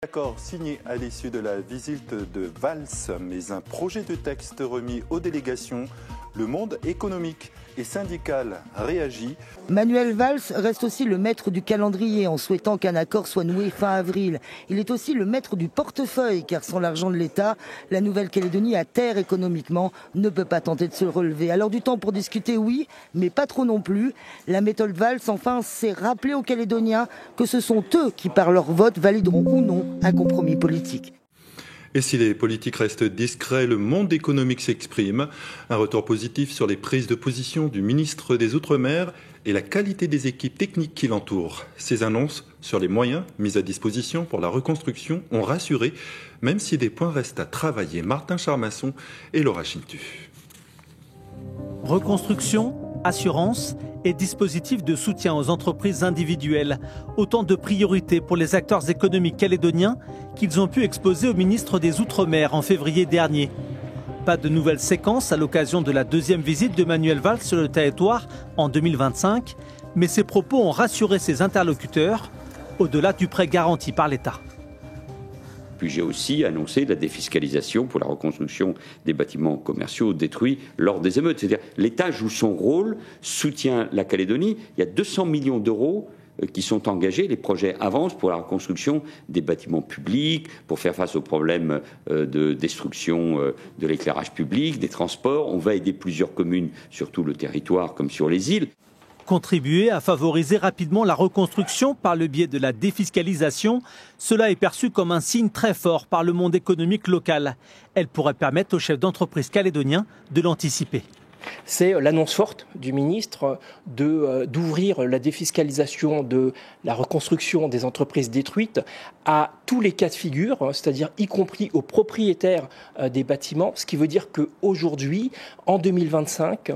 Accord signé à l'issue de la visite de Valls, mais un projet de texte remis aux délégations. Le monde économique et syndical réagit. Manuel Valls reste aussi le maître du calendrier en souhaitant qu'un accord soit noué fin avril. Il est aussi le maître du portefeuille car sans l'argent de l'État, la Nouvelle-Calédonie à terre économiquement ne peut pas tenter de se relever. Alors du temps pour discuter, oui, mais pas trop non plus. La méthode Valls, enfin, c'est rappeler aux Calédoniens que ce sont eux qui par leur vote valideront ou non un compromis politique. Et si les politiques restent discrets, le monde économique s'exprime. Un retour positif sur les prises de position du ministre des Outre-mer et la qualité des équipes techniques qui l'entourent. Ces annonces sur les moyens mis à disposition pour la reconstruction ont rassuré, même si des points restent à travailler. Martin Charmasson et Laura Chintu. Reconstruction, assurance et dispositifs de soutien aux entreprises individuelles. Autant de priorités pour les acteurs économiques calédoniens qu'ils ont pu exposer au ministre des Outre-mer en février dernier. Pas de nouvelles séquences à l'occasion de la deuxième visite de Manuel Valls sur le territoire en 2025, mais ses propos ont rassuré ses interlocuteurs au-delà du prêt garanti par l'État. Puis j'ai aussi annoncé la défiscalisation pour la reconstruction des bâtiments commerciaux détruits lors des émeutes. C'est-à-dire l'État joue son rôle, soutient la Calédonie. Il y a 200 millions d'euros qui sont engagés. Les projets avancent pour la reconstruction des bâtiments publics, pour faire face aux problèmes de destruction de l'éclairage public, des transports. On va aider plusieurs communes sur tout le territoire comme sur les îles. Contribuer à favoriser rapidement la reconstruction par le biais de la défiscalisation, cela est perçu comme un signe très fort par le monde économique local. Elle pourrait permettre aux chefs d'entreprise calédoniens de l'anticiper. C'est l'annonce forte du ministre d'ouvrir la défiscalisation de la reconstruction des entreprises détruites à tous les cas de figure, c'est-à-dire y compris aux propriétaires des bâtiments, ce qui veut dire qu'aujourd'hui, en 2025,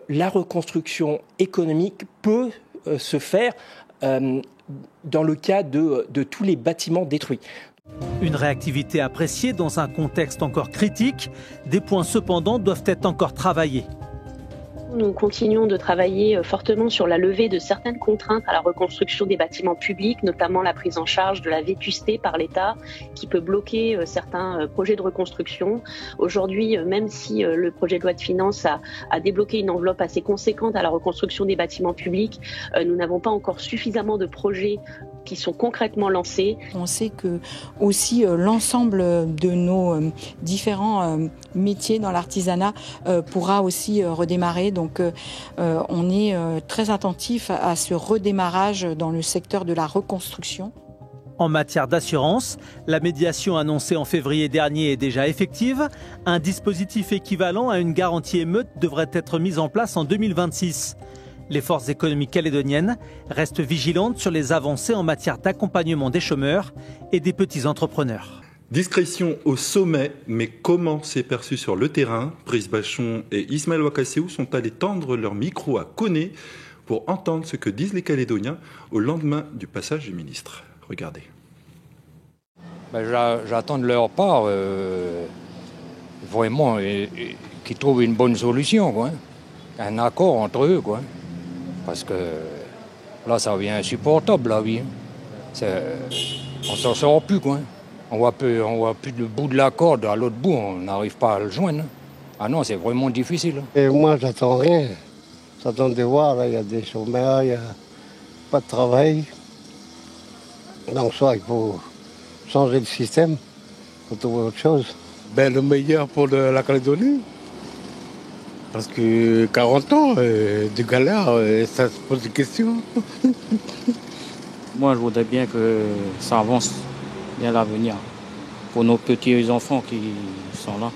la reconstruction économique peut se faire dans le cas de tous les bâtiments détruits. Une réactivité appréciée dans un contexte encore critique. Des points cependant doivent être encore travaillés. Nous continuons de travailler fortement sur la levée de certaines contraintes à la reconstruction des bâtiments publics, notamment la prise en charge de la vétusté par l'État qui peut bloquer certains projets de reconstruction. Aujourd'hui, même si le projet de loi de finances a débloqué une enveloppe assez conséquente à la reconstruction des bâtiments publics, nous n'avons pas encore suffisamment de projets qui sont concrètement lancés. On sait que aussi l'ensemble de nos différents métiers dans l'artisanat pourra aussi redémarrer. Donc on est très attentif à ce redémarrage dans le secteur de la reconstruction. En matière d'assurance, la médiation annoncée en février dernier est déjà effective. Un dispositif équivalent à une garantie émeute devrait être mis en place en 2026. Les forces économiques calédoniennes restent vigilantes sur les avancées en matière d'accompagnement des chômeurs et des petits entrepreneurs. Discrétion au sommet, mais comment c'est perçu sur le terrain? Brice Bachon et Ismaël Ouakassou sont allés tendre leur micro à Koné pour entendre ce que disent les Calédoniens au lendemain du passage du ministre. Regardez. J'attends de leur part vraiment qu'ils trouvent une bonne solution, quoi. Un accord entre eux, quoi. Parce que là, ça devient insupportable, la vie. On s'en sort plus, quoi. On voit plus le bout de la corde, à l'autre bout, on n'arrive pas à le joindre. Ah non, c'est vraiment difficile. Et moi, j'attends rien. J'attends de voir, il y a des chômeurs, il n'y a pas de travail. Donc, soit il faut changer le système, il faut trouver autre chose. Le meilleur pour la Calédonie. Parce que 40 ans de galère, ça se pose des questions. Moi, je voudrais bien que ça avance bien l'avenir pour nos petits enfants qui sont là.